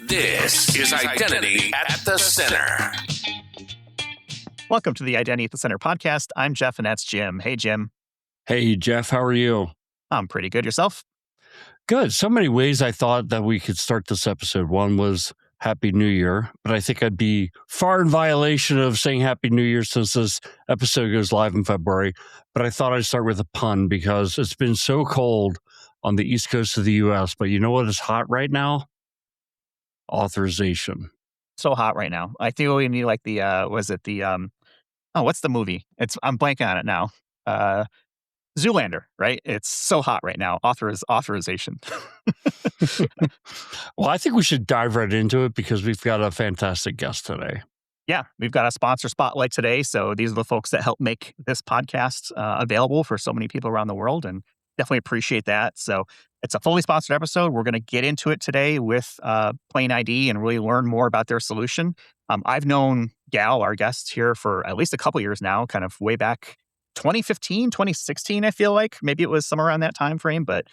This is Identity at the Center. Welcome to the Identity at the Center podcast. I'm Jeff, and that's Jim. Hey, Jim. Hey, Jeff, how are you? I'm pretty good. Yourself? Good. So many ways I thought that we could start this episode. One was Happy New Year, but I think I'd be far in violation of saying Happy New Year since this episode goes live in February. But I thought I'd start with a pun because it's been so cold on the East Coast of the U.S. But you know what is hot right now? Authorization. So hot right now. I think we need like what's the movie? I'm blanking on it now. Zoolander, right? It's so hot right now. Authorization. Well, I think we should dive right into it because we've got a fantastic guest today. Yeah, we've got a sponsor spotlight today. So these are the folks that help make this podcast available for so many people around the world, and definitely appreciate that. So it's a fully sponsored episode. We're going to get into it today with PlainID and really learn more about their solution. I've known Gal, our guest here, for at least a couple years now, kind of way back 2015, 2016, I feel like. Maybe it was somewhere around that time frame, but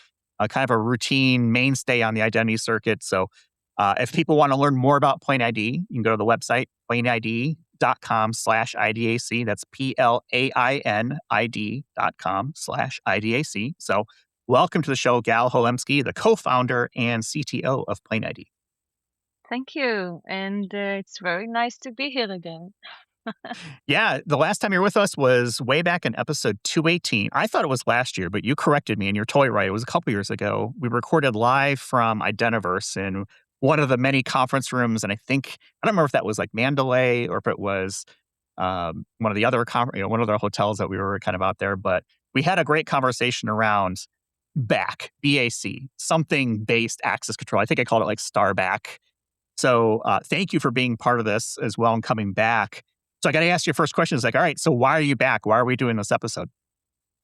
kind of a routine mainstay on the identity circuit. So if people want to learn more about PlainID, you can go to the website, plainid.com/IDAC. That's PLAINID.com/IDAC. So welcome to the show, Gal Helemski, the co-founder and CTO of PlainID. Thank you. And it's very nice to be here again. Yeah, the last time you were with us was way back in episode 218. I thought it was last year, but you corrected me and you're totally right. It was a couple years ago. We recorded live from Identiverse in one of the many conference rooms. And I don't remember if that was like Mandalay or if it was one of the other one of the hotels that we were kind of out there. But we had a great conversation around BAC, something based access control. I think I called it like StarBAC. So thank you for being part of this as well and coming back. So I got to ask you first question is like, all right, so why are you back? Why are we doing this episode?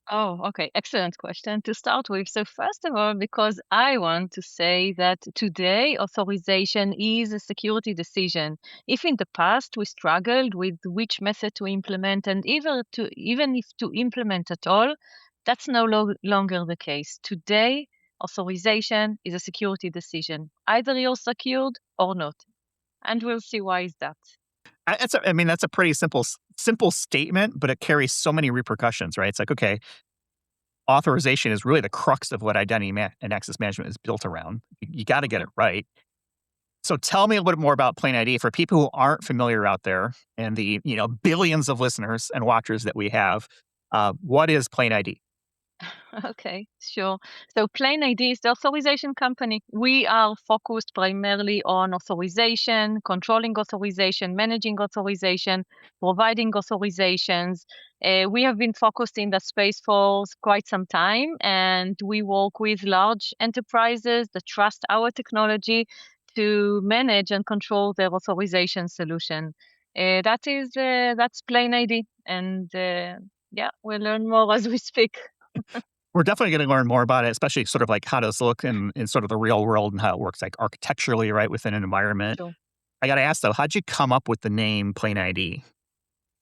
Oh, okay. Excellent question to start with. So first of all, because I want to say that today authorization is a security decision. If in the past we struggled with which method to implement and even if to implement at all, that's no longer the case. Today, authorization is a security decision. Either you're secured or not. And we'll see why is that. That's a pretty simple statement, but it carries so many repercussions, right? It's like, okay, authorization is really the crux of what identity and access management is built around. You got to get it right. So tell me a little bit more about PlainID for people who aren't familiar out there and the billions of listeners and watchers that we have. What is PlainID? Okay, sure. So PlainID is the authorization company. We are focused primarily on authorization, controlling authorization, managing authorization, providing authorizations. We have been focused in that space for quite some time, and we work with large enterprises that trust our technology to manage and control their authorization solution. That's PlainID, and we'll learn more as we speak. We're definitely going to learn more about it, especially sort of like how does it look in sort of the real world and how it works like architecturally, right, within an environment. Sure. I got to ask though, how'd you come up with the name PlainID?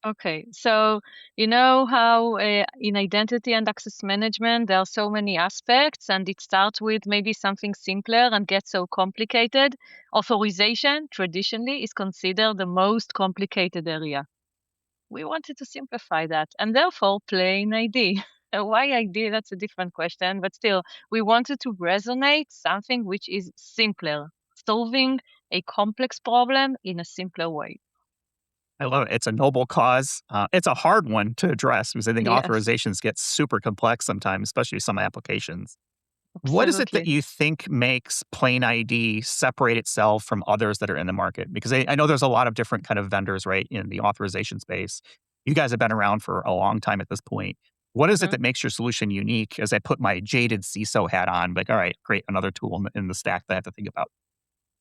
Okay, so you know how in identity and access management, there are so many aspects and it starts with maybe something simpler and gets so complicated. Authorization traditionally is considered the most complicated area. We wanted to simplify that and therefore PlainID. Why ID, that's a different question, but still, we wanted to resonate something which is simpler, solving a complex problem in a simpler way. I love it. It's a noble cause. It's a hard one to address because I think Yes. authorizations get super complex sometimes, especially some applications. Absolutely. What is it that you think makes PlainID separate itself from others that are in the market? Because I know there's a lot of different kind of vendors, right, in the authorization space. You guys have been around for a long time at this point. What is it that makes your solution unique? As I put my jaded CISO hat on, like, all right, great, another tool in the stack that I have to think about.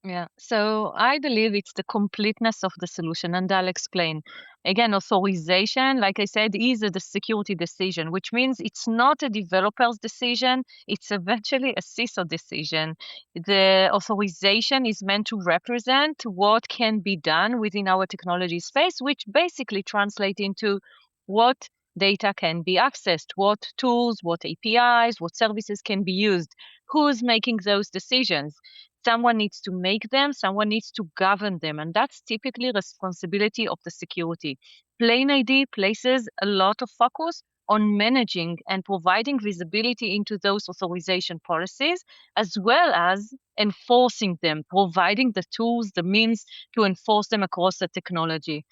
Yeah, so I believe it's the completeness of the solution, and I'll explain. Again, authorization, like I said, is the security decision, which means it's not a developer's decision, it's eventually a CISO decision. The authorization is meant to represent what can be done within our technology space, which basically translates into what data can be accessed, what tools, what APIs, what services can be used, who's making those decisions. Someone needs to make them, someone needs to govern them, and that's typically responsibility of the security. PlainID places a lot of focus on managing and providing visibility into those authorization policies, as well as enforcing them, providing the tools, the means to enforce them across the technology.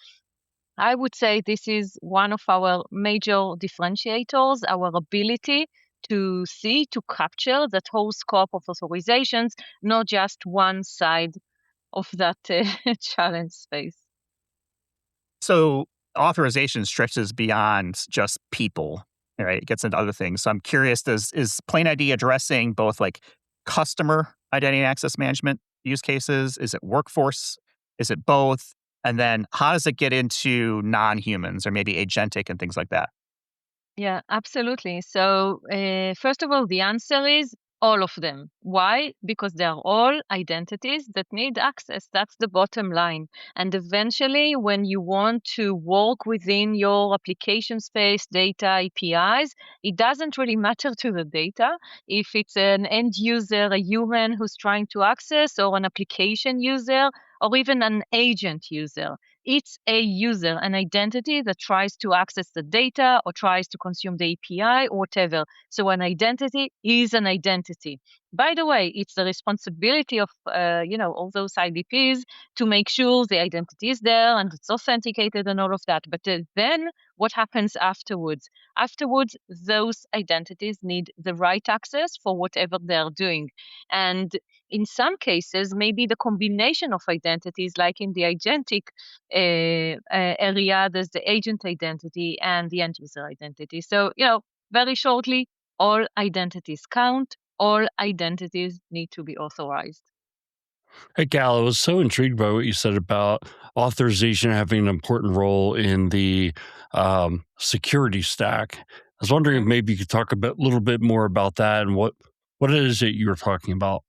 I would say this is one of our major differentiators, our ability to see, to capture that whole scope of authorizations, not just one side of that challenge space. So authorization stretches beyond just people, right? It gets into other things. So I'm curious, is PlainID addressing both like customer identity and access management use cases? Is it workforce? Is it both? And then how does it get into non-humans or maybe agentic and things like that? Yeah, absolutely. So, first of all, the answer is all of them. Why? Because they are all identities that need access. That's the bottom line. And eventually, when you want to work within your application space, data, APIs, it doesn't really matter to the data if it's an end user, a human who's trying to access, or an application user, or even an agent user. It's a user, an identity that tries to access the data or tries to consume the API or whatever. So an identity is an identity. By the way, it's the responsibility of all those IDPs to make sure the identity is there and it's authenticated and all of that. But then what happens afterwards? Afterwards, those identities need the right access for whatever they're doing. And in some cases, maybe the combination of identities, like in the agentic area, there's the agent identity and the end user identity. So, very shortly, all identities count, all identities need to be authorized. Hey, Gal, I was so intrigued by what you said about authorization having an important role in the security stack. I was wondering if Mhm. maybe you could talk a little bit more about that and what it is that you were talking about.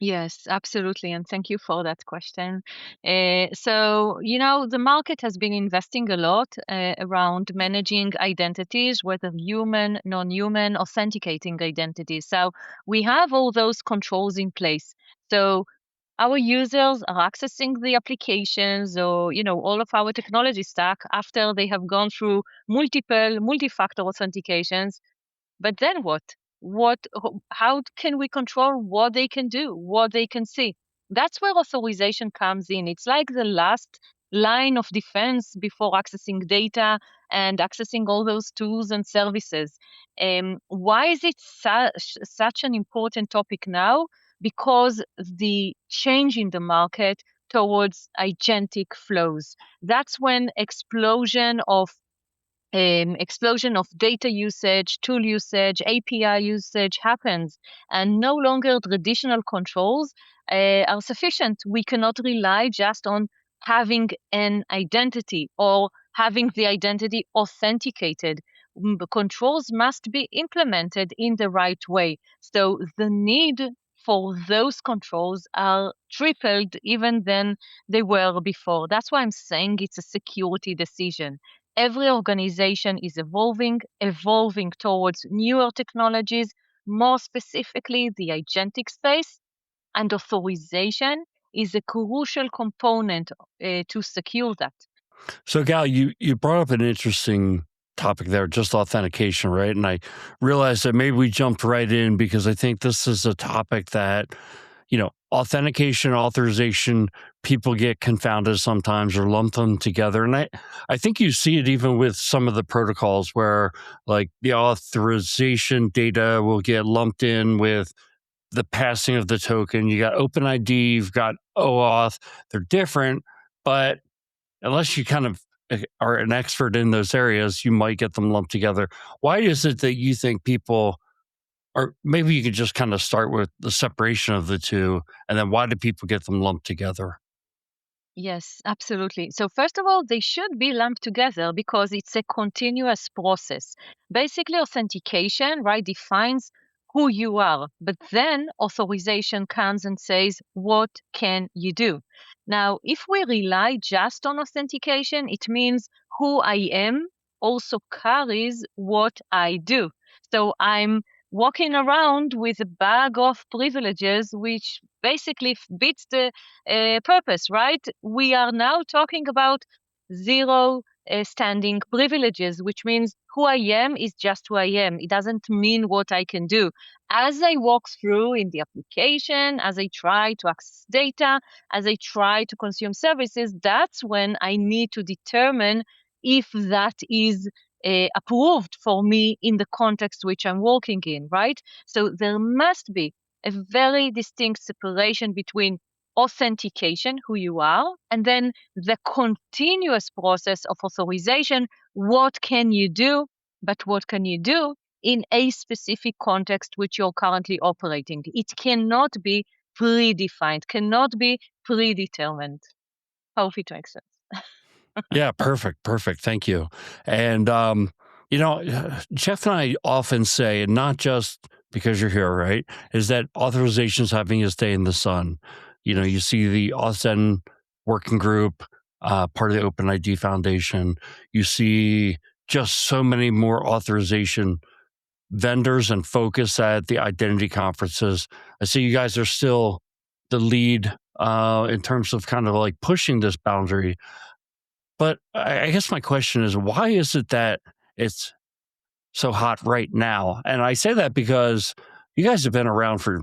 Yes, absolutely. And thank you for that question. So, the market has been investing a lot around managing identities, whether human, non-human, authenticating identities. So we have all those controls in place. So our users are accessing the applications or, all of our technology stack after they have gone through multiple multi-factor authentications. But then what? How can we control what they can do, what they can see? That's where authorization comes in. It's like the last line of defense before accessing data and accessing all those tools and services. Why is it such an important topic now? Because the change in the market towards agentic flows. That's when explosion of data usage, tool usage, API usage happens, and no longer traditional controls are sufficient. We cannot rely just on having an identity or having the identity authenticated. The controls must be implemented in the right way. So the need for those controls are tripled even than they were before. That's why I'm saying it's a security decision. Every organization is evolving towards newer technologies, more specifically the agentic space, and authorization is a crucial component to secure that. So, Gal, you brought up an interesting topic there, just authentication, right? And I realized that maybe we jumped right in because I think this is a topic that, authentication, authorization, people get confounded sometimes or lump them together. And I think you see it even with some of the protocols where like the authorization data will get lumped in with the passing of the token. You got OpenID, you've got OAuth. They're different, but unless you kind of are an expert in those areas, you might get them lumped together. Why is it that you think people, or maybe you could just kind of start with the separation of the two, and then why do people get them lumped together? Yes, absolutely. So first of all, they should be lumped together because it's a continuous process. Basically, authentication, right, defines who you are, but then authorization comes and says, what can you do? Now, if we rely just on authentication, it means who I am also carries what I do. So I'm walking around with a bag of privileges, which basically beats the purpose, right? We are now talking about zero standing privileges, which means who I am is just who I am. It doesn't mean what I can do. As I walk through in the application, as I try to access data, as I try to consume services, that's when I need to determine if that is approved for me in the context which I'm working in, right? So there must be a very distinct separation between authentication, who you are, and then the continuous process of authorization. What can you do? But what can you do in a specific context which you're currently operating? It cannot be predefined, cannot be predetermined. Hope it makes sense. Yeah, perfect, perfect. Thank you. And Jeff and I often say, and not just because you're here, right, is that authorization's having its day in the sun. You see the Authn working group, part of the OpenID Foundation. You see just so many more authorization vendors and focus at the identity conferences. I see you guys are still the lead in terms of kind of like pushing this boundary. But I guess my question is, why is it that it's so hot right now? And I say that because you guys have been around for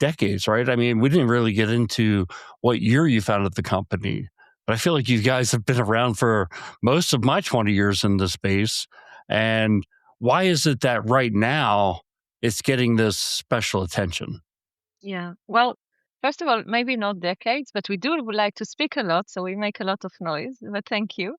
decades, right? I mean, we didn't really get into what year you founded the company, but I feel like you guys have been around for most of my 20 years in the space. And why is it that right now it's getting this special attention? Yeah. Well, first of all, maybe not decades, but we do like to speak a lot, so we make a lot of noise. But thank you.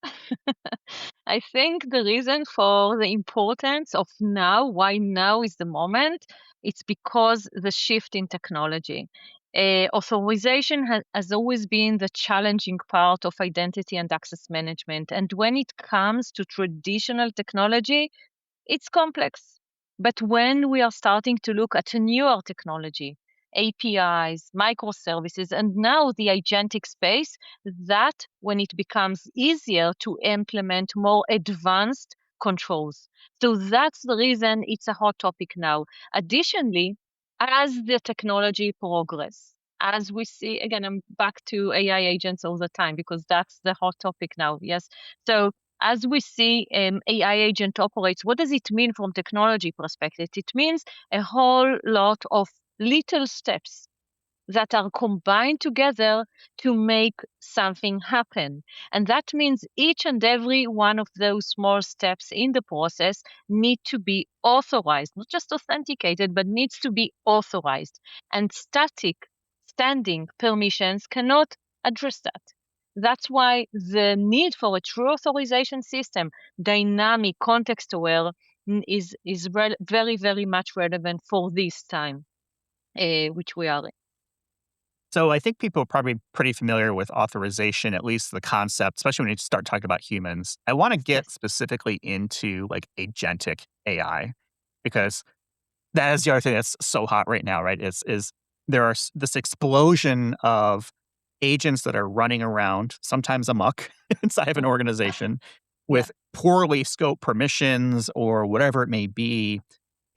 I think the reason for the importance of now, why now is the moment, it's because the shift in technology. Authorization has always been the challenging part of identity and access management. And when it comes to traditional technology, it's complex. But when we are starting to look at a newer technology, APIs, microservices, and now the agentic space, that when it becomes easier to implement more advanced controls. So that's the reason it's a hot topic now. Additionally, as the technology progress, as we see, again, I'm back to AI agents all the time because that's the hot topic now. Yes. So as we see AI agent operates, what does it mean from technology perspective? It means a whole lot of little steps that are combined together to make something happen. And that means each and every one of those small steps in the process need to be authorized, not just authenticated, but needs to be authorized. And static standing permissions cannot address that. That's why the need for a true authorization system, dynamic, context aware, is very, very much relevant for this time, which we are in. So I think people are probably pretty familiar with authorization, at least the concept, especially when you start talking about humans. I want to get Yes. specifically into like agentic AI because that is the other thing that's so hot right now, right? Is there are this explosion of agents that are running around, sometimes amok inside of an organization Yeah. with poorly scoped permissions or whatever it may be.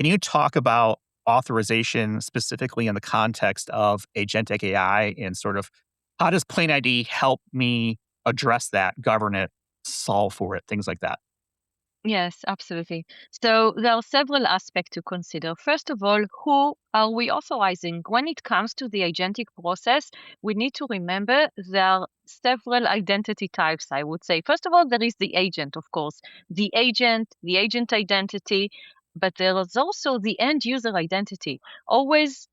Can you talk about authorization specifically in the context of agentic AI and sort of how does PlainID help me address that, govern it, solve for it, things like that? Yes, absolutely. So there are several aspects to consider. First of all, who are we authorizing? When it comes to the agentic process, we need to remember there are several identity types, I would say. First of all, there is the agent, of course, the agent identity, but there is also the end user identity. Always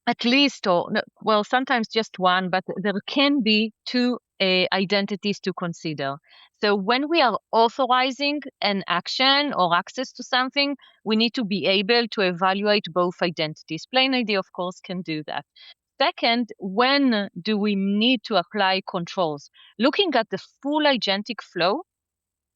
at least, or no, well, sometimes just one, but there can be two identities to consider. So when we are authorizing an action or access to something, we need to be able to evaluate both identities. PlainID, of course, can do that. Second, when do we need to apply controls? Looking at the full agentic flow,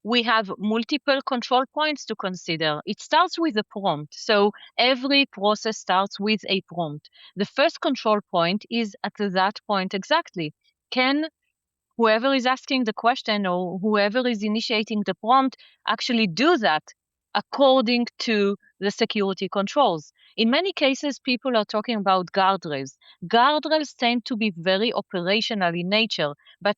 we have multiple control points to consider. It starts with a prompt. So every process starts with a prompt. The first control point is at that point exactly. Can whoever is asking the question or whoever is initiating the prompt actually do that according to the security controls. In many cases, people are talking about guardrails. Guardrails tend to be very operational in nature, but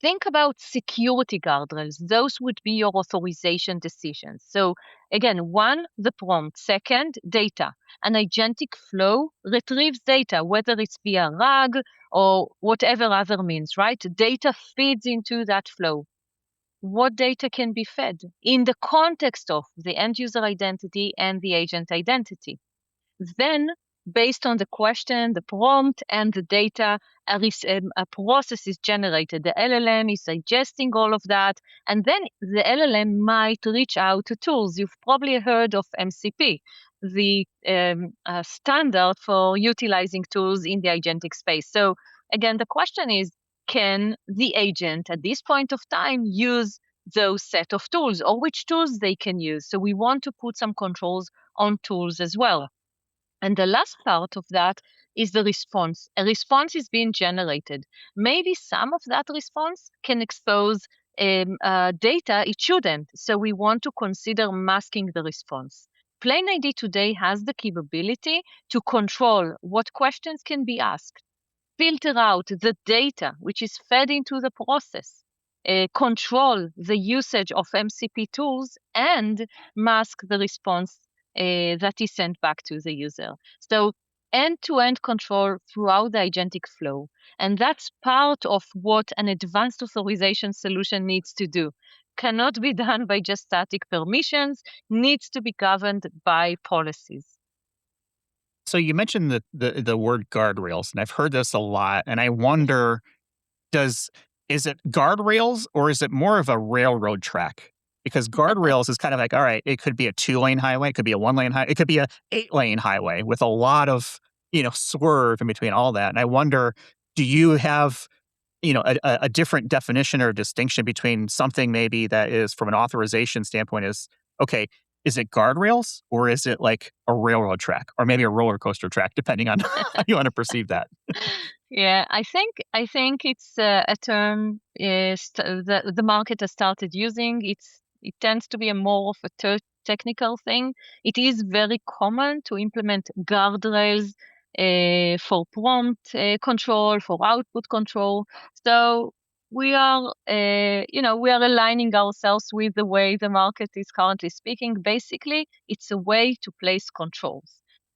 think about security guardrails. Those would be your authorization decisions. So again, one, the prompt. Second, data. An agentic flow retrieves data, whether it's via RAG or whatever other means, right? Data feeds into that flow. What data can be fed in the context of the end user identity and the agent identity? Then, based on the question, the prompt, and the data, a process is generated. The LLM is digesting all of that, and then the LLM might reach out to tools. You've probably heard of MCP, the standard for utilizing tools in the agentic space. So again, the question is, can the agent at this point of time use those set of tools, or which tools they can use? So we want to put some controls on tools as well. And the last part of that is the response. A response is being generated. Maybe some of that response can expose data it shouldn't. So we want to consider masking the response. PlainID today has the capability to control what questions can be asked, filter out the data which is fed into the process, control the usage of MCP tools, and mask the response that is sent back to the user. So end-to-end control throughout the agentic flow. And that's part of what an advanced authorization solution needs to do. Cannot be done by just static permissions, needs to be governed by policies. So you mentioned the word guardrails, and I've heard this a lot, and I wonder, is it guardrails or is it more of a railroad track? Because guardrails is kind of like, all right, it could be a 2-lane highway, it could be a 1-lane highway, it could be a 8-lane highway with a lot of, swerve in between all that. And I wonder, do you have, a different definition or distinction between something maybe that is from an authorization standpoint is, okay, is it guardrails or is it like a railroad track or maybe a roller coaster track, depending on how you want to perceive that? Yeah, I think it's a term the market has started using. It tends to be a more of a technical thing. It is very common to implement guardrails for prompt control, for output control. So we are, we are aligning ourselves with the way the market is currently speaking. Basically, it's a way to place controls.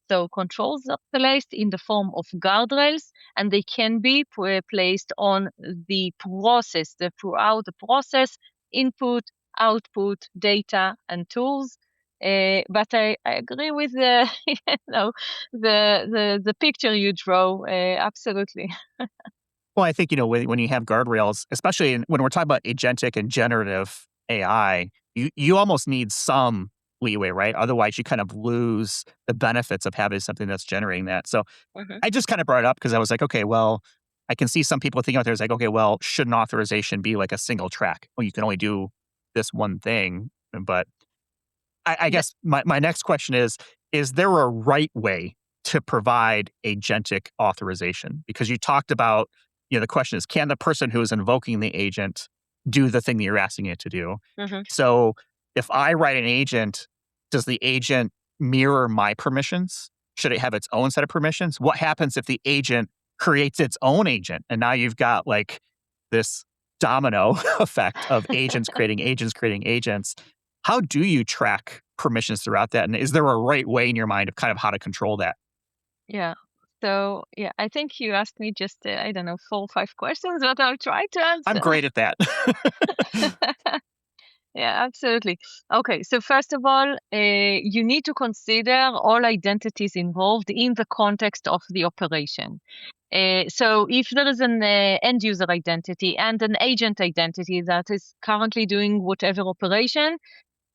So controls are placed in the form of guardrails, and they can be placed on the process, throughout the process, input, output, data, and tools. But I agree with the the picture you draw. Absolutely. Well, I think, when you have guardrails, especially when we're talking about agentic and generative AI, you almost need some leeway, right? Otherwise, you kind of lose the benefits of having something that's generating that. So I just kind of brought it up because I was like, okay, well, I can see some people thinking out there is like, okay, well, should an authorization be like a single track? Well, you can only do this one thing. But I guess my next question is there a right way to provide agentic authorization? Because you talked about, the question is, can the person who is invoking the agent do the thing that you're asking it to do? So if I write an agent, does the agent mirror my permissions? Should it have its own set of permissions? What happens if the agent creates its own agent? And now you've got like this domino effect of agents creating agents. How do you track permissions throughout that? And is there a right way in your mind of kind of how to control that? Yeah. So, I think you asked me just, 4 or 5 questions, but I'll try to answer. I'm great at that. Yeah, absolutely. Okay, so first of all, you need to consider all identities involved in the context of the operation. So if there is an end user identity and an agent identity that is currently doing whatever operation,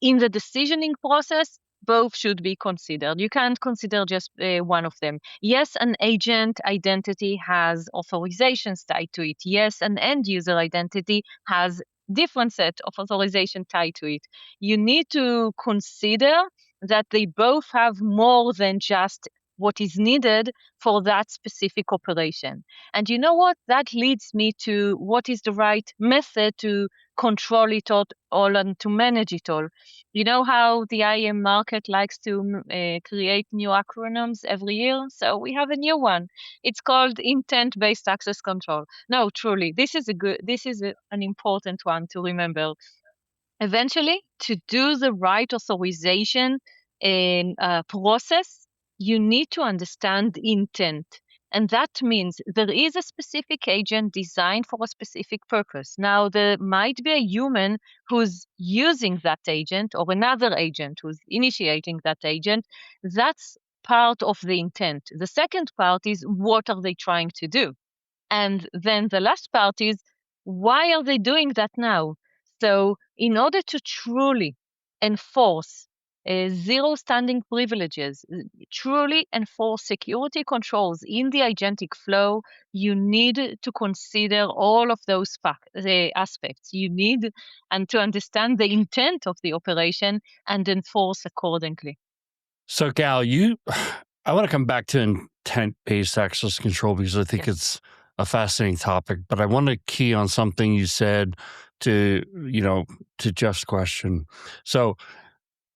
in the decisioning process, both should be considered. You can't consider just one of them. Yes, an agent identity has authorizations tied to it. Yes, an end user identity has different set of authorization tied to it. You need to consider that they both have more than just what is needed for that specific operation. And you know what? That leads me to what is the right method to control it all and to manage it all. You know how the IAM market likes to create new acronyms every year? So we have a new one. It's called intent-based access control. No, truly, this is an important one to remember. Eventually, to do the right authorization in process, you need to understand intent. And that means there is a specific agent designed for a specific purpose. Now, there might be a human who's using that agent or another agent who's initiating that agent. That's part of the intent. The second part is, what are they trying to do? And then the last part is, why are they doing that now? So in order to truly enforce zero standing privileges, truly enforce security controls in the agentic flow, you need to consider all of those aspects. You need and to understand the intent of the operation and enforce accordingly. So, Gal, I want to come back to intent-based access control because I think it's a fascinating topic, but I want to key on something you said to Jeff's question. So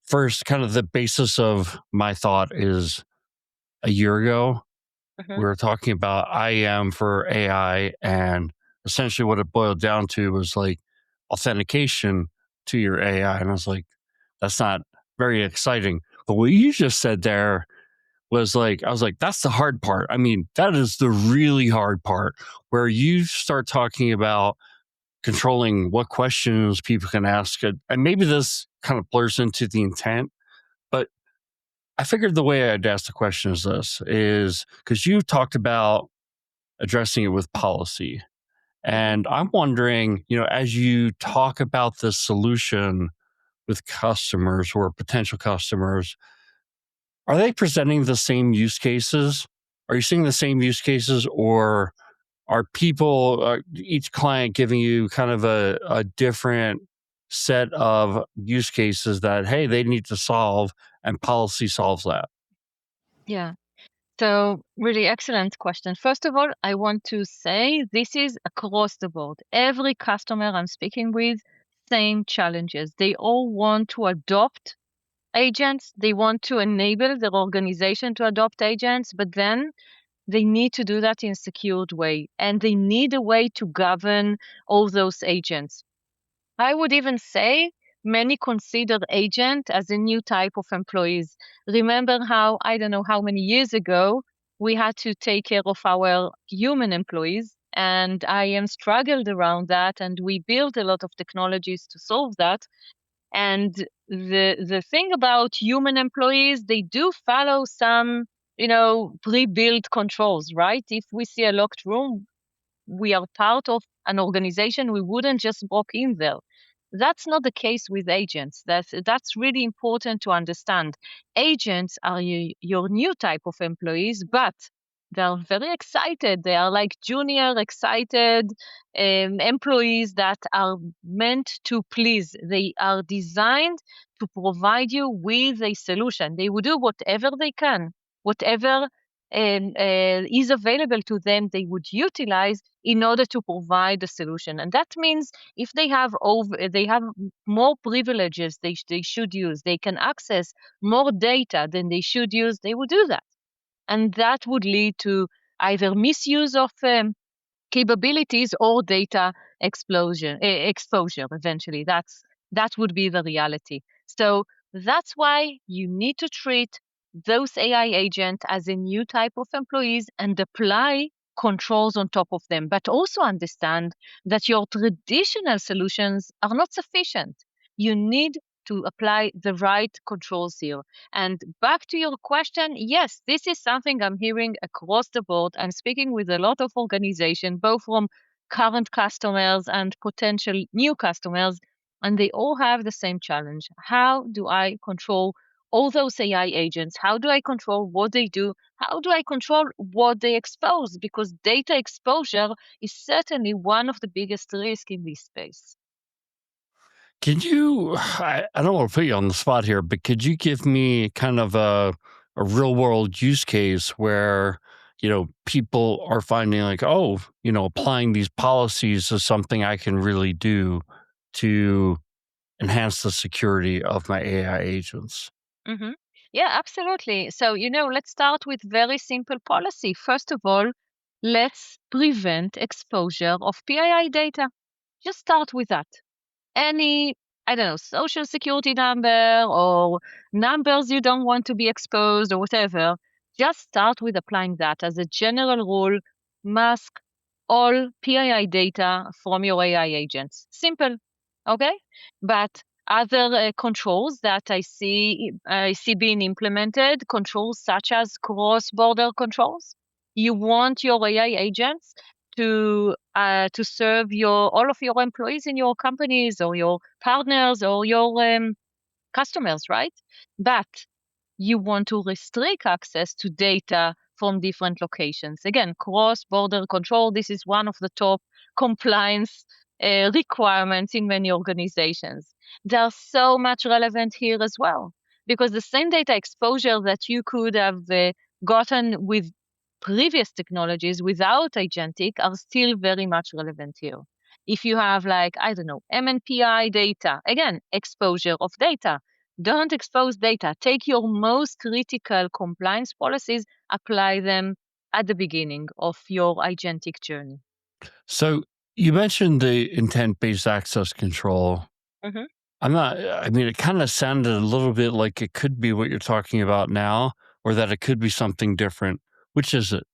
first, kind of the basis of my thought is a year ago, we were talking about IAM for AI, and essentially what it boiled down to was like authentication to your AI. And I was like, that's not very exciting. But what you just said there was like, I was like, that's the hard part. I mean, that is the really hard part, where you start talking about controlling what questions people can ask. And maybe this kind of blurs into the intent, but I figured the way I'd ask the question is this, is because you talked about addressing it with policy. And I'm wondering, as you talk about this solution with customers or potential customers, are they presenting the same use cases? Are you seeing the same use cases, or are people, each client giving you kind of a different set of use cases that, hey, they need to solve, and policy solves that? Yeah. So really excellent question. First of all, I want to say this is across the board. Every customer I'm speaking with, same challenges. They all want to adopt agents. They want to enable their organization to adopt agents, but then they need to do that in a secured way, and they need a way to govern all those agents. I would even say many consider agent as a new type of employees. Remember how, I don't know how many years ago, we had to take care of our human employees, and IAM struggled around that, and we built a lot of technologies to solve that. And the thing about human employees, they do follow some, pre-built controls, right? If we see a locked room, we are part of an organization, we wouldn't just walk in there. That's not the case with agents. That's really important to understand. Agents are your new type of employees, but they're very excited. They are like junior, excited employees that are meant to please. They are designed to provide you with a solution. They will do whatever they can, whatever is available to them, they would utilize in order to provide a solution. And that means if they have more privileges they should use, they can access more data than they should use, they would do that. And that would lead to either misuse of capabilities or data exposure eventually. That would be the reality. So that's why you need to treat those AI agents as a new type of employees and apply controls on top of them, but also understand that your traditional solutions are not sufficient. You need to apply the right controls here. And back to your question, yes, this is something I'm hearing across the board. I'm speaking with a lot of organizations, both from current customers and potential new customers, and they all have the same challenge. How do I control all those AI agents? How do I control what they do? How do I control what they expose? Because data exposure is certainly one of the biggest risks in this space. Can you, I don't want to put you on the spot here, but could you give me kind of a a real world use case where, people are finding like, oh, applying these policies is something I can really do to enhance the security of my AI agents. hmm Yeah, absolutely. So, let's start with very simple policy. First of all, let's prevent exposure of PII data. Just start with that. Any, I don't know, social security number or numbers you don't want to be exposed or whatever, just start with applying that as a general rule. Mask all PII data from your AI agents. Simple, okay? But other controls that I see being implemented, controls such as cross-border controls. You want your AI agents to serve all of your employees in your companies or your partners or your customers, right? But you want to restrict access to data from different locations. Again, cross-border control, this is one of the top compliance requirements in many organizations. There's so much relevant here as well, because the same data exposure that you could have gotten with previous technologies without agentic are still very much relevant here. If you have like, I don't know, MNPI data, again, exposure of data, don't expose data. Take your most critical compliance policies, apply them at the beginning of your agentic journey. So you mentioned the intent based access control. hmm I mean, it kind of sounded a little bit like it could be what you're talking about now, or that it could be something different. Which is it?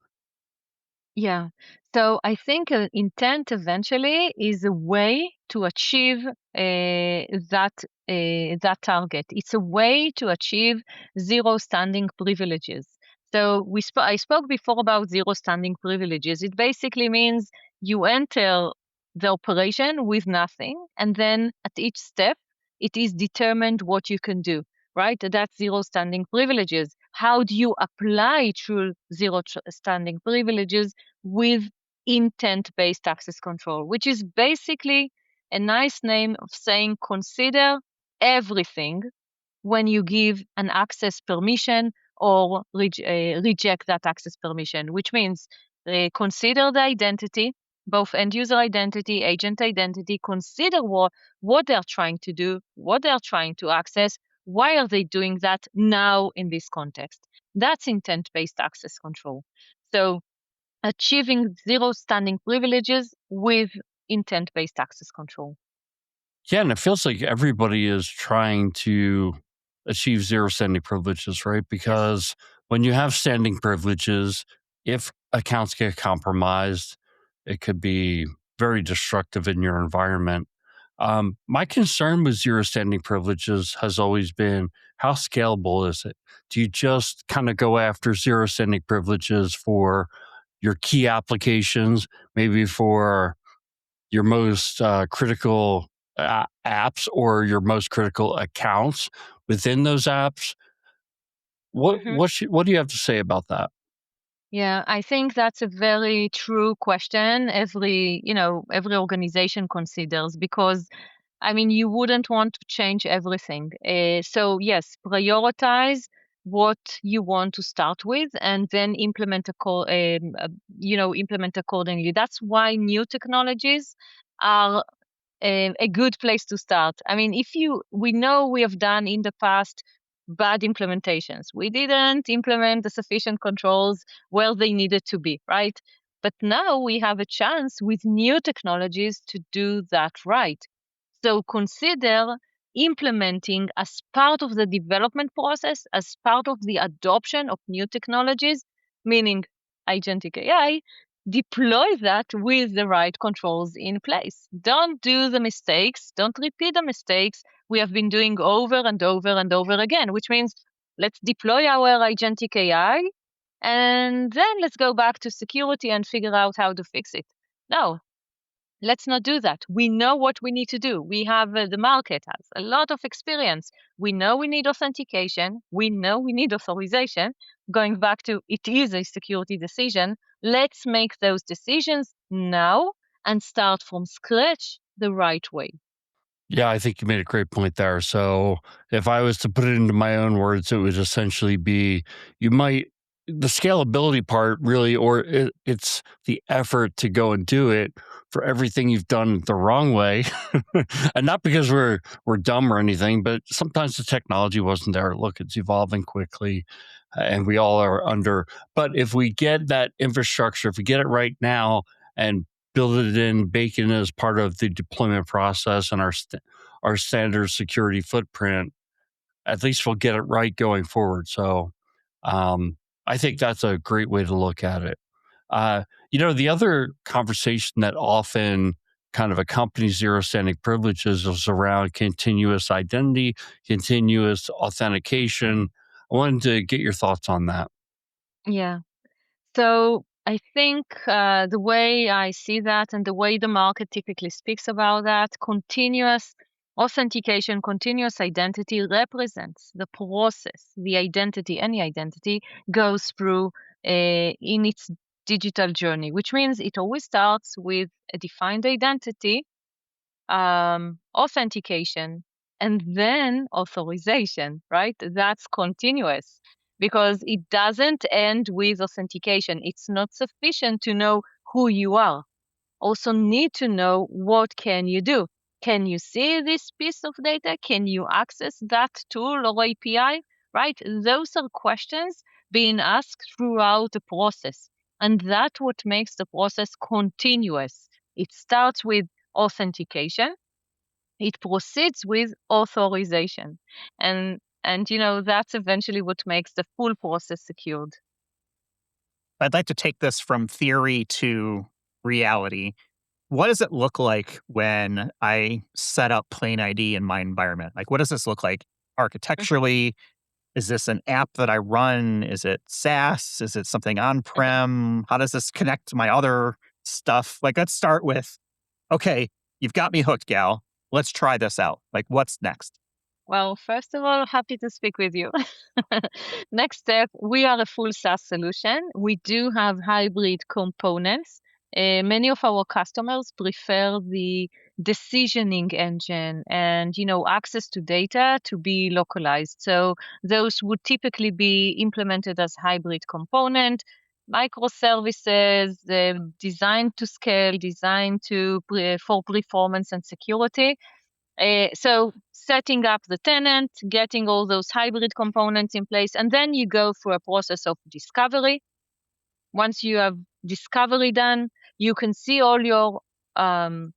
Yeah. So I think intent eventually is a way to achieve that target. It's a way to achieve zero standing privileges. So I spoke before about zero standing privileges. It basically means you enter the operation with nothing, and then at each step, it is determined what you can do. Right? That's zero standing privileges. How do you apply true standing privileges with intent-based access control, which is basically a nice name of saying consider everything when you give an access permission or reject that access permission, which means consider the identity, both end user identity, agent identity, consider what they're trying to do, what they're trying to access, why are they doing that now in this context. That's intent-based access control. So achieving zero standing privileges with intent-based access control. Yeah, and it feels like everybody is trying to achieve zero standing privileges, right? Yes. Because when you have standing privileges, if accounts get compromised, it could be very destructive in your environment. My concern with zero standing privileges has always been how scalable is it? Do you just kind of go after zero standing privileges for your key applications, maybe for your most critical apps or your most critical accounts within those apps? hmm What do you have to say about that? Yeah, I think that's a very true question. Every organization considers because, I mean, you wouldn't want to change everything. So yes, prioritize what you want to start with, and then implement accordingly. That's why new technologies are a good place to start. I mean, we know we have done in the past bad implementations. We didn't implement the sufficient controls where they needed to be, right? But now we have a chance with new technologies to do that right. So consider implementing as part of the development process, as part of the adoption of new technologies, meaning agentic AI, deploy that with the right controls in place. Don't do the mistakes, don't repeat the mistakes we have been doing over and over and over again, which means let's deploy our agentic AI and then let's go back to security and figure out how to fix it. No, let's not do that. We know what we need to do. We have the market has a lot of experience. We know we need authentication. We know we need authorization. Going back to it is a security decision. Let's make those decisions now and start from scratch the right way. Yeah, I think you made a great point there. So if I was to put it into my own words, it would essentially be you might the scalability part really, or it's the effort to go and do it for everything you've done the wrong way, and not because we're dumb or anything, but sometimes the technology wasn't there. Look, it's evolving quickly, and we all are under. But if we get that infrastructure, if we get it right now, and build it in, bake it in as part of the deployment process and our standard security footprint, at least we'll get it right going forward. So um, I think that's a great way to look at it. The other conversation that often kind of accompanies zero standing privileges is around continuous identity, continuous authentication. I wanted to get your thoughts on that. Yeah. So I think the way I see that and the way the market typically speaks about that, continuous authentication, continuous identity represents the process, the identity, any identity goes through in its digital journey, which means it always starts with a defined identity, authentication, and then authorization, right? That's continuous because it doesn't end with authentication. It's not sufficient to know who you are. Also need to know what can you do. Can you see this piece of data? Can you access that tool or API? Right? Those are questions being asked throughout the process. And that's what makes the process continuous. It starts with authentication, it proceeds with authorization, and that's eventually what makes the full process secured. I'd like to take this from theory to reality. What does it look like when I set up PlainID in my environment? Like, what does this look like Mhm, architecturally? Is this an app that I run? Is it SaaS? Is it something mhm. on-prem? How does this connect to my other stuff? Like, let's start with, okay, you've got me hooked, Gal. Let's try this out. Like, what's next? Well, first of all, happy to speak with you. Next step, we are a full SaaS solution. We do have hybrid components. Many of our customers prefer the decisioning engine and access to data to be localized. So those would typically be implemented as hybrid component, microservices, designed to scale, designed for performance and security. So setting up the tenant, getting all those hybrid components in place, and then you go through a process of discovery. Once you have discovery done, you can see all your um,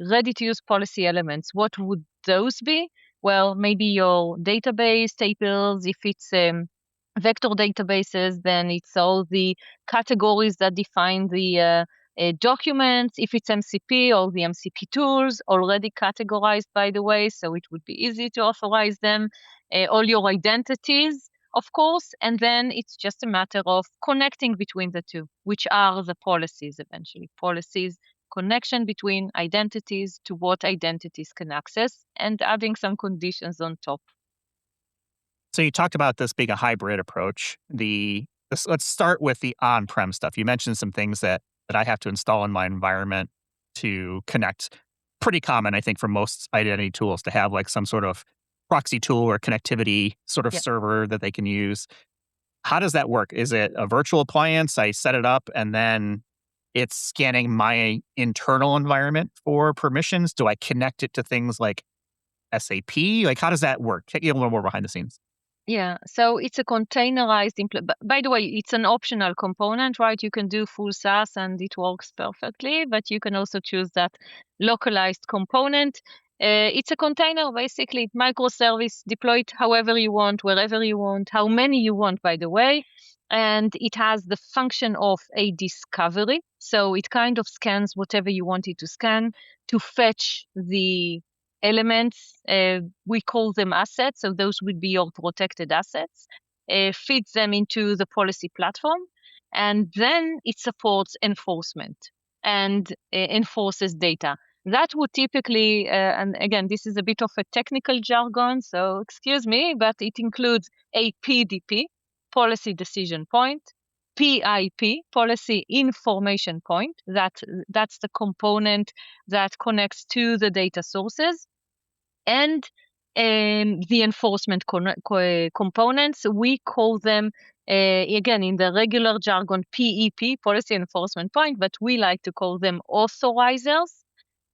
ready to use policy elements. What would those be? Well, maybe your database tables. If it's vector databases, then it's all the categories that define the documents. If it's MCP, all the MCP tools already categorized, by the way, so it would be easy to authorize them. All your identities, of course, and then it's just a matter of connecting between the two, which are the policies eventually. Policies, connection between identities to what identities can access, and adding some conditions on top. So you talked about this being a hybrid approach. Let's start with the on-prem stuff. You mentioned some things that I have to install in my environment to connect. Pretty common, I think, for most identity tools to have like some sort of proxy tool or connectivity sort of Yeah. server that they can use. How does that work? Is it a virtual appliance? I set it up and then it's scanning my internal environment for permissions. Do I connect it to things like SAP? Like, how does that work? Take me a little more behind the scenes. Yeah, so it's a containerized by the way, it's an optional component, right? You can do full SaaS and it works perfectly, but you can also choose that localized component. It's a container, basically, microservice deployed however you want, wherever you want, how many you want, by the way. And it has the function of a discovery. So it kind of scans whatever you want it to scan to fetch the elements. We call them assets, so those would be your protected assets. Feeds them into the policy platform, and then it supports enforcement and enforces data. That would typically, and again, this is a bit of a technical jargon, so excuse me, but it includes a PDP, policy decision point, PIP, policy information point. That's the component that connects to the data sources, and the enforcement components. We call them, again, in the regular jargon, PEP, Policy Enforcement Point, but we like to call them authorizers.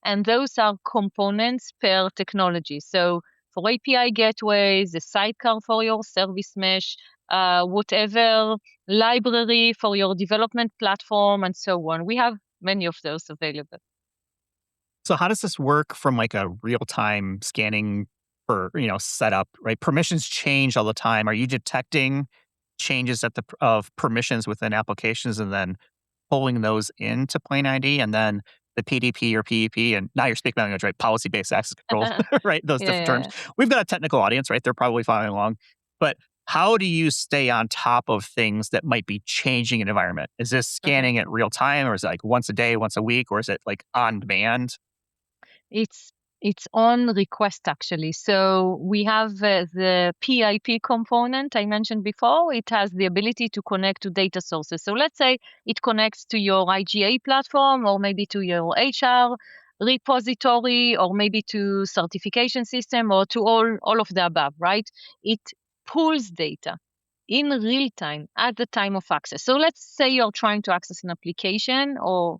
And those are components per technology. So for API gateways, the sidecar for your service mesh, whatever library for your development platform, and so on. We have many of those available. So how does this work from like a real-time scanning for, setup, right? Permissions change all the time. Are you detecting changes of permissions within applications and then pulling those into PlainID and then the PDP or PEP, and now you're speaking language, right? Policy-based access control, right? Those different terms. Yeah. We've got a technical audience, right? They're probably following along. But how do you stay on top of things that might be changing in environment? Is this scanning at real time, or is it like once a day, once a week, or is it like on demand? It's it's on request actually. So we have the PIP component I mentioned before. It has the ability to connect to data sources. So let's say it connects to your IGA platform, or maybe to your HR repository, or maybe to certification system, or to all of the above, right? It pulls data in real time at the time of access. So let's say you're trying to access an application or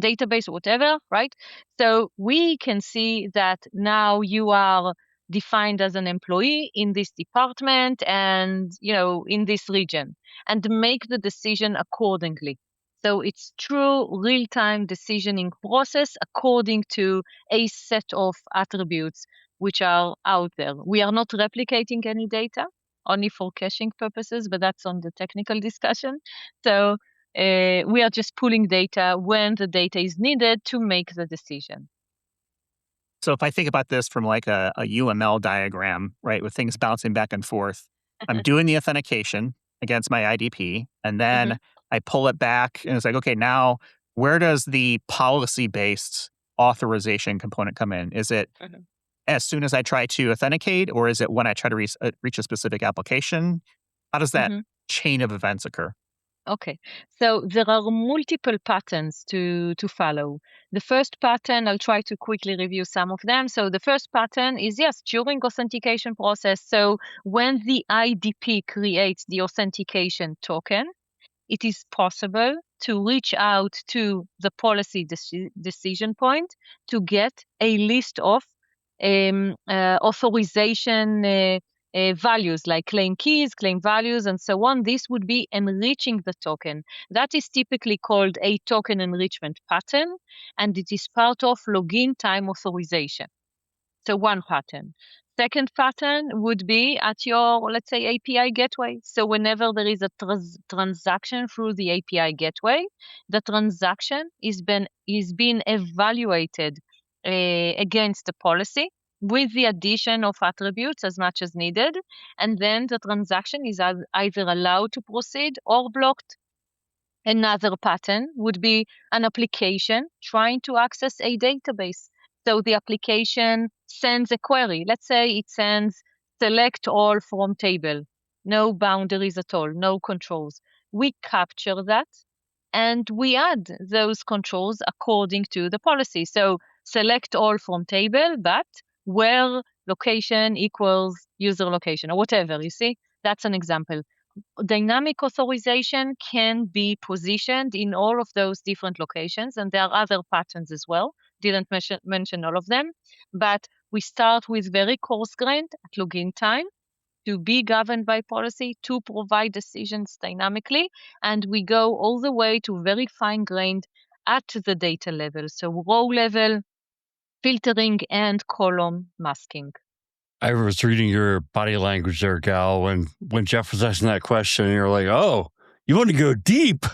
database or whatever, right? So we can see that now you are defined as an employee in this department and, in this region, and make the decision accordingly. So it's true real-time decisioning process according to a set of attributes which are out there. We are not replicating any data, only for caching purposes, but that's on the technical discussion. So we are just pulling data when the data is needed to make the decision. So if I think about this from like a UML diagram, right, with things bouncing back and forth, I'm doing the authentication against my IDP, and hmm then I pull it back, and it's like, okay, now where does the policy-based authorization component come in? Is it hmm as soon as I try to authenticate, or is it when I try to reach a specific application? How does that hmm chain of events occur? Okay, so there are multiple patterns to follow. The first pattern, I'll try to quickly review some of them. So the first pattern is, yes, during authentication process. So when the IDP creates the authentication token, it is possible to reach out to the policy decision point to get a list of authorization values, like claim keys, claim values, and so on. This would be enriching the token. That is typically called a token enrichment pattern, and it is part of login time authorization. So one pattern. Second pattern would be at your, let's say, API gateway. So whenever there is a transaction through the API gateway, the transaction is being evaluated against the policy with the addition of attributes as much as needed, and then the transaction is either allowed to proceed or blocked. Another pattern would be an application trying to access a database. So the application sends a query. Let's say it sends select all from table, no boundaries at all, no controls. We capture that and we add those controls according to the policy. So select all from table, but where location equals user location or whatever, you see? That's an example. Dynamic authorization can be positioned in all of those different locations, and there are other patterns as well. Didn't mention all of them, but we start with very coarse-grained at login time to be governed by policy, to provide decisions dynamically, and we go all the way to very fine-grained at the data level, so row level, filtering, and column masking. I was reading your body language there, Gal, when Jeff was asking that question. You're like, "Oh, you want to go deep,"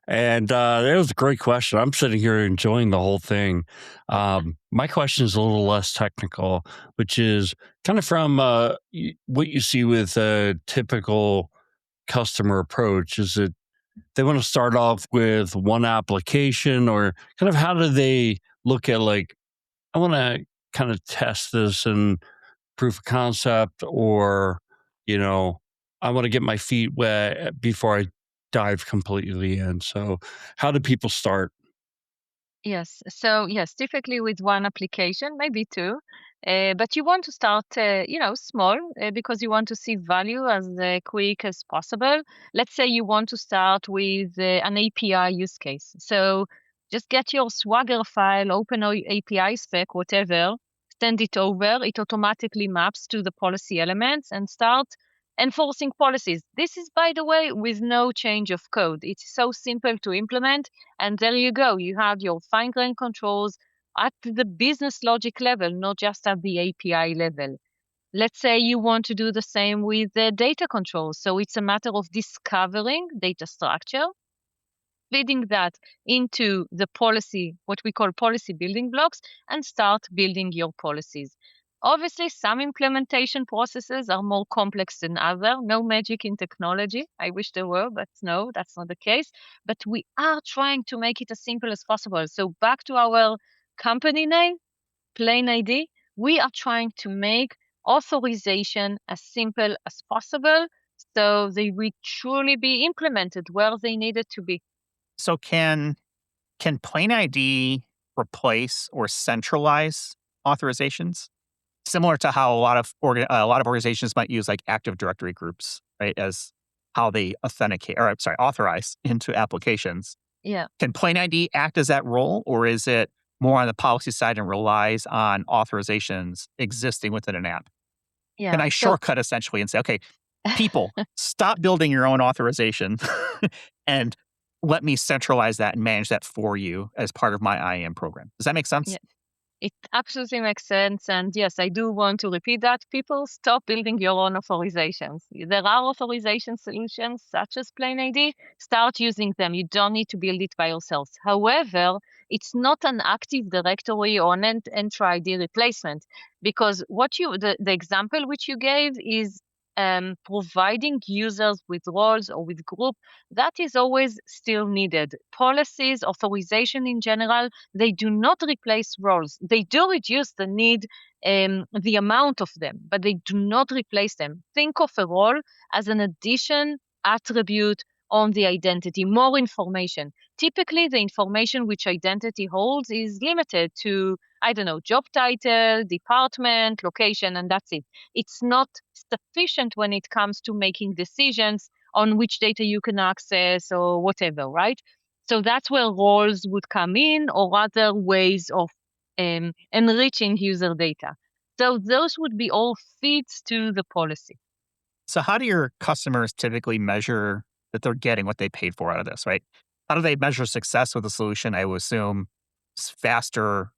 and it was a great question. I'm sitting here enjoying the whole thing. My question is a little less technical, which is kind of from what you see with a typical customer approach. Is it they want to start off with one application, or kind of how do they look at like, I want to kind of test this and proof of concept, or you know I want to get my feet wet before I dive completely in. So how do people start? Yes. So yes, typically with one application, maybe two, but you want to start, small because you want to see value as quick as possible. Let's say you want to start with an API use case. So just get your Swagger file, open a API spec, whatever, send it over. It automatically maps to the policy elements and start enforcing policies. This is, by the way, with no change of code. It's so simple to implement. And there you go. You have your fine-grained controls at the business logic level, not just at the API level. Let's say you want to do the same with the data controls. So it's a matter of discovering data structure, feeding that into the policy, what we call policy building blocks, and start building your policies. Obviously, some implementation processes are more complex than others. No magic in technology. I wish there were, but no, that's not the case. But we are trying to make it as simple as possible. So back to our company name, PlainID, we are trying to make authorization as simple as possible so they will truly be implemented where they needed to be. So can PlainID replace or centralize authorizations? Similar to how a lot of organizations might use like Active Directory groups, right, as how they authenticate or sorry, authorize into applications. Yeah. Can PlainID act as that role, or is it more on the policy side and relies on authorizations existing within an app? Can Yeah. I So shortcut essentially and say, okay, people, stop building your own authorization and let me centralize that and manage that for you as part of my IAM program? Does that make sense? yeah, it absolutely makes sense. And yes, I do want to repeat that. People, stop building your own authorizations. There are authorization solutions such as PlainID. Start using them. You don't need to build it by yourselves. However, it's not an Active Directory or an Entra ID replacement because the example which you gave is providing users with roles or with group that is always still needed. Policies, authorization in general, they do not replace roles. They do reduce the need, the amount of them, but they do not replace them. Think of a role as an addition attribute on the identity, more information. Typically, the information which identity holds is limited to, I don't know, job title, department, location, and that's it. It's not sufficient when it comes to making decisions on which data you can access or whatever, right? So that's where roles would come in or other ways of enriching user data. So those would be all feeds to the policy. So how do your customers typically measure that they're getting what they paid for out of this, right? How do they measure success with a solution? I would assume faster,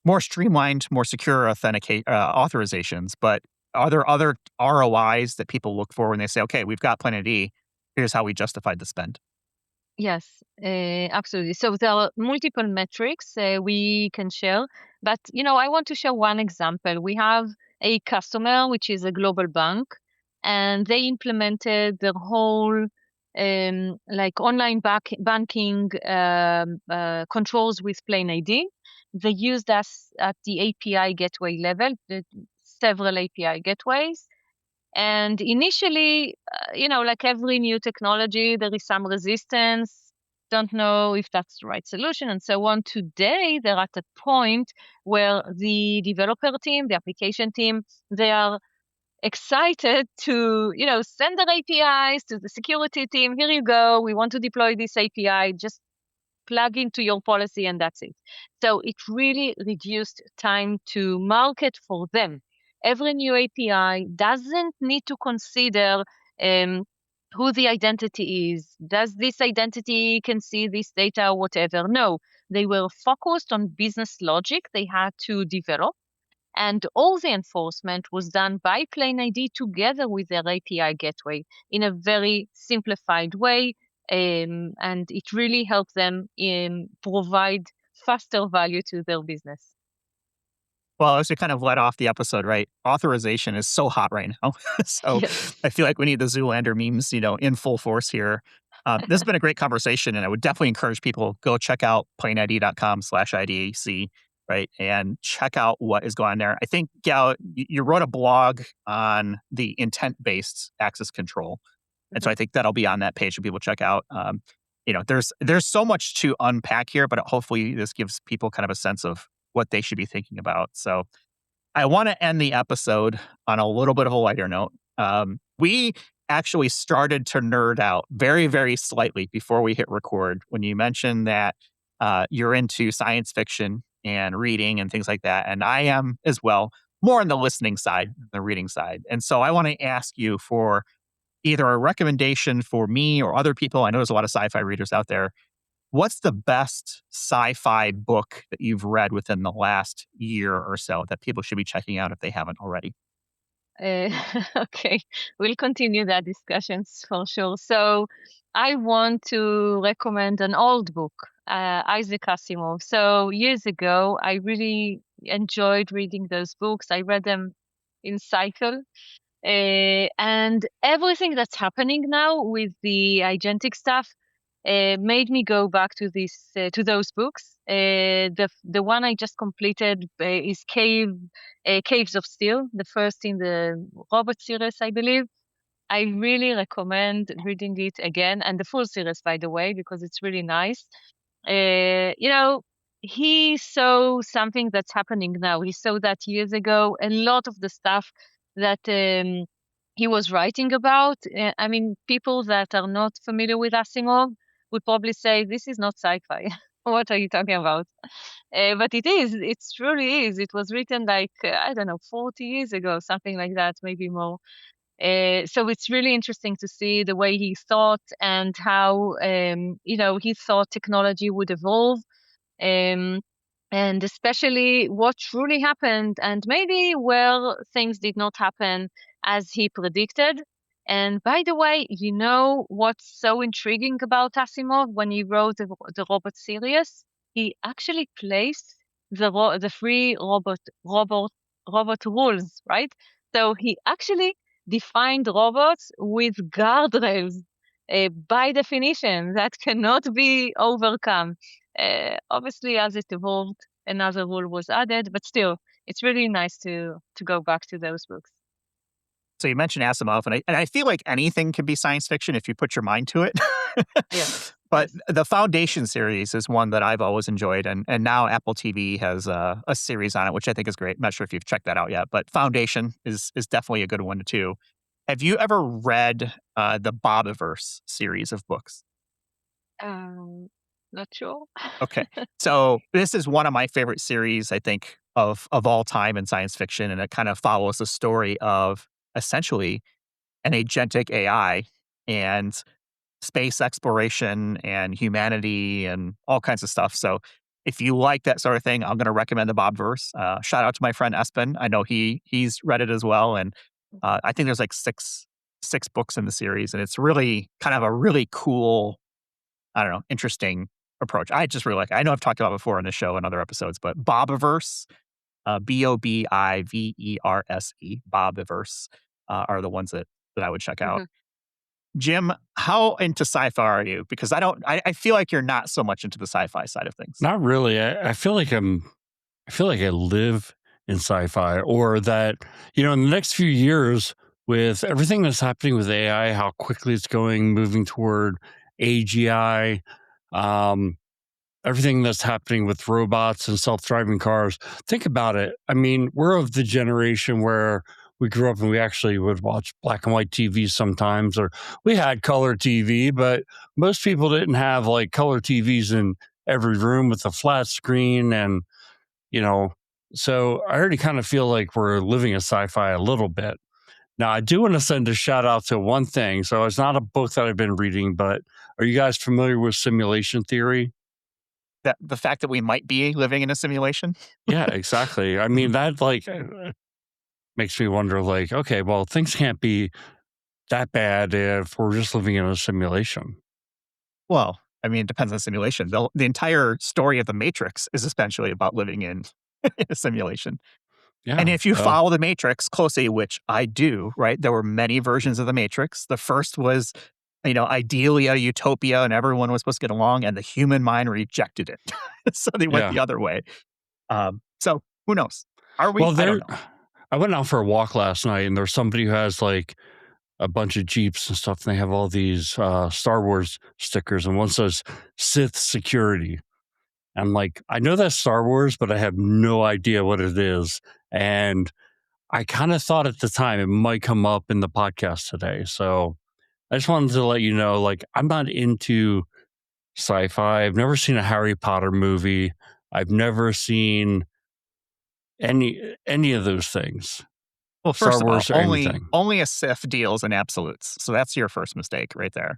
more streamlined, more secure authorizations. But are there other ROIs that people look for when they say, okay, we've got PlainID, here's how we justified the spend? Yes, absolutely. So there are multiple metrics we can share, but I want to share one example. We have a customer which is a global bank, and they implemented their whole like online banking controls with PlainID. They used us at the API gateway level, several API gateways. And initially, like every new technology, there is some resistance, don't know if that's the right solution, and so on. Today, they're at a point where the developer team, the application team, they are excited to, send their APIs to the security team. Here you go. We want to deploy this API. Just plug into your policy and that's it. So it really reduced time to market for them. Every new API doesn't need to consider who the identity is. Does this identity can see this data or whatever? No, they were focused on business logic they had to develop. And all the enforcement was done by PlainID together with their API gateway in a very simplified way. And it really helped them provide faster value to their business. Well, as we kind of led off the episode, right? Authorization is so hot right now. So Yes. I feel like we need the Zoolander memes, in full force here. This has been a great conversation, and I would definitely encourage people go check out plainid.com/IDAC, right? And check out what is going on there. I think, Gal, you wrote a blog on the intent-based access control. And so Mhm. I think that'll be on that page for people to check out. there's so much to unpack here, but hopefully this gives people kind of a sense of what they should be thinking about. So I want to end the episode on a little bit of a lighter note. We actually started to nerd out very, very slightly before we hit record when you mentioned that you're into science fiction and reading and things like that. And I am as well, more on the listening side than the reading side. And so I want to ask you for either a recommendation for me or other people. I know there's a lot of sci-fi readers out there. What's the best sci-fi book that you've read within the last year or so that people should be checking out if they haven't already? Uh, okay, we'll continue that discussions for sure. So I want to recommend an old book, Isaac Asimov. So years ago, I really enjoyed reading those books. I read them in cycle. And everything that's happening now with the agentic stuff made me go back to those books. The one I just completed is Caves of Steel, the first in the robot series, I believe. I really recommend reading it again, and the full series, by the way, because it's really nice. You know, he saw something that's happening now. He saw that years ago. A lot of the stuff that he was writing about, I mean, people that are not familiar with Asimov would probably say, this is not sci-fi. What are you talking about? But it is. It truly is. It was written like, I don't know, 40 years ago, something like that, maybe more. So it's really interesting to see the way he thought and how, he thought technology would evolve. Um, and especially what truly happened and maybe where things did not happen as he predicted. And by the way, you know what's so intriguing about Asimov when he wrote the robot series? He actually placed the three robot rules, right? So he actually defined robots with guardrails by definition that cannot be overcome. Obviously, as it evolved, another rule was added, but still, it's really nice to go back to those books. So you mentioned Asimov, and I feel like anything can be science fiction if you put your mind to it. Yes. But Yes. the Foundation series is one that I've always enjoyed, and now Apple TV has a series on it, which I think is great. I'm not sure if you've checked that out yet, but Foundation is definitely a good one too. Have you ever read the Bobiverse series of books? Um, Not sure. Okay. So this is one of my favorite series, I think, of all time in science fiction. And it kind of follows the story of essentially an agentic AI and space exploration and humanity and all kinds of stuff. So if you like that sort of thing, I'm going to recommend the Bobverse. Shout out to my friend Espen. I know he's read it as well. And I think there's like six books in the series. And it's really kind of a really cool, I don't know, interesting approach. I just really like it. I know I've talked about it before on the show and other episodes, but Bobiverse, Bobiverse, Bobiverse are the ones that I would check out. Mhm. Jim, how into sci-fi are you? Because I feel like you're not so much into the sci-fi side of things. Not really. I feel like I feel like I live in sci-fi, or that, in the next few years, with everything that's happening with AI, how quickly it's going, moving toward AGI, um, everything that's happening with robots and self-driving cars. Think about it. I mean, we're of the generation where we grew up and we actually would watch black and white TV sometimes, or we had color TV, but most people didn't have like color TVs in every room with a flat screen. And, you know, so I already kind of feel like we're living a sci-fi a little bit. Now, I do want to send a shout out to one thing. So it's not a book that I've been reading, but are you guys familiar with simulation theory? That the fact that we might be living in a simulation. Yeah, exactly. I mean, that makes me wonder, like, okay, well, things can't be that bad if we're just living in a simulation. Well, I mean, it depends on simulation. The entire story of the Matrix is essentially about living in a simulation. And Yeah. if you Well, follow the Matrix closely, which I do, right? There were many versions of the Matrix. The first was, ideally a utopia and everyone was supposed to get along, and the human mind rejected it. So they went yeah. the other way. So who knows? Are we? Well, I don't know. I went out for a walk last night, and there's somebody who has like a bunch of Jeeps and stuff, and they have all these Star Wars stickers, and one says Sith Security. I'm like, I know that's Star Wars, but I have no idea what it is. And I kind of thought at the time it might come up in the podcast today. So I just wanted to let you know, like, I'm not into sci-fi. I've never seen a Harry Potter movie. I've never seen any of those things. Well, first Star Wars of all, or anything. only a Sith deals in absolutes. So that's your first mistake right there.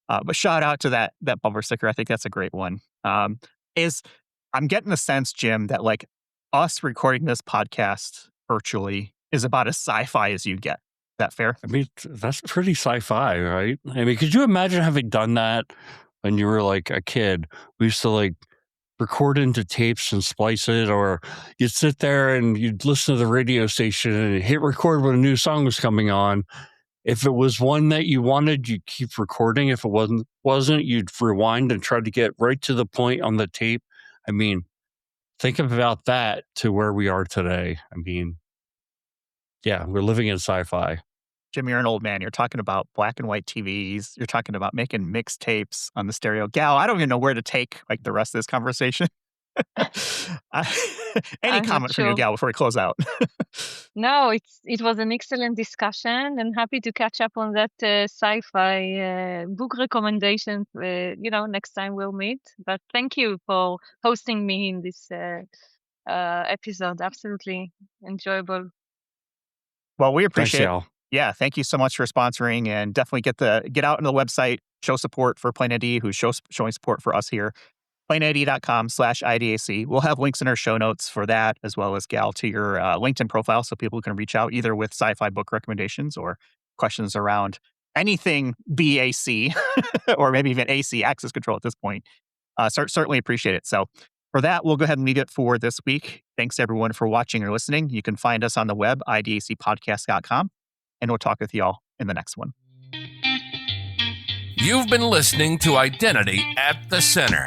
But shout out to that bumper sticker. I think that's a great one. I'm getting the sense, Jim, that like us recording this podcast virtually is about as sci-fi as you get. Is that fair? I mean, that's pretty sci-fi, right? I mean, could you imagine having done that when you were like a kid? We used to like record into tapes and splice it, or you'd sit there and you'd listen to the radio station and hit record when a new song was coming on. If it was one that you wanted, you'd keep recording. If it wasn't, you'd rewind and try to get right to the point on the tape. I mean, think about that to where we are today. I mean, yeah, we're living in sci-fi. Jim, you're an old man. You're talking about black and white TVs. You're talking about making mixtapes on the stereo. Gal, I don't even know where to take like the rest of this conversation. Any comment from you, Gal, before we close out? No, it was an excellent discussion, and happy to catch up on that sci-fi book recommendation. Next time we'll meet. But thank you for hosting me in this episode. Absolutely enjoyable. Well, we appreciate Thanks, it. Yeah, thank you so much for sponsoring, and definitely get out on the website, show support for PlainID, who's showing support for us here. PlainID.com/IDAC. We'll have links in our show notes for that, as well as, Gal, to your LinkedIn profile, so people can reach out either with sci-fi book recommendations or questions around anything BAC or maybe even AC, access control at this point. Certainly appreciate it. So for that, we'll go ahead and leave it for this week. Thanks, everyone, for watching or listening. You can find us on the web, idacpodcast.com, and we'll talk with you all in the next one. You've been listening to Identity at the Center.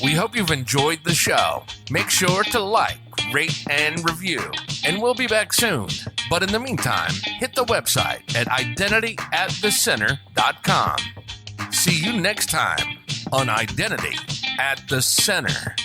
We hope you've enjoyed the show. Make sure to like, rate, and review. And we'll be back soon. But in the meantime, hit the website at identityatthecenter.com. See you next time on Identity at the Center.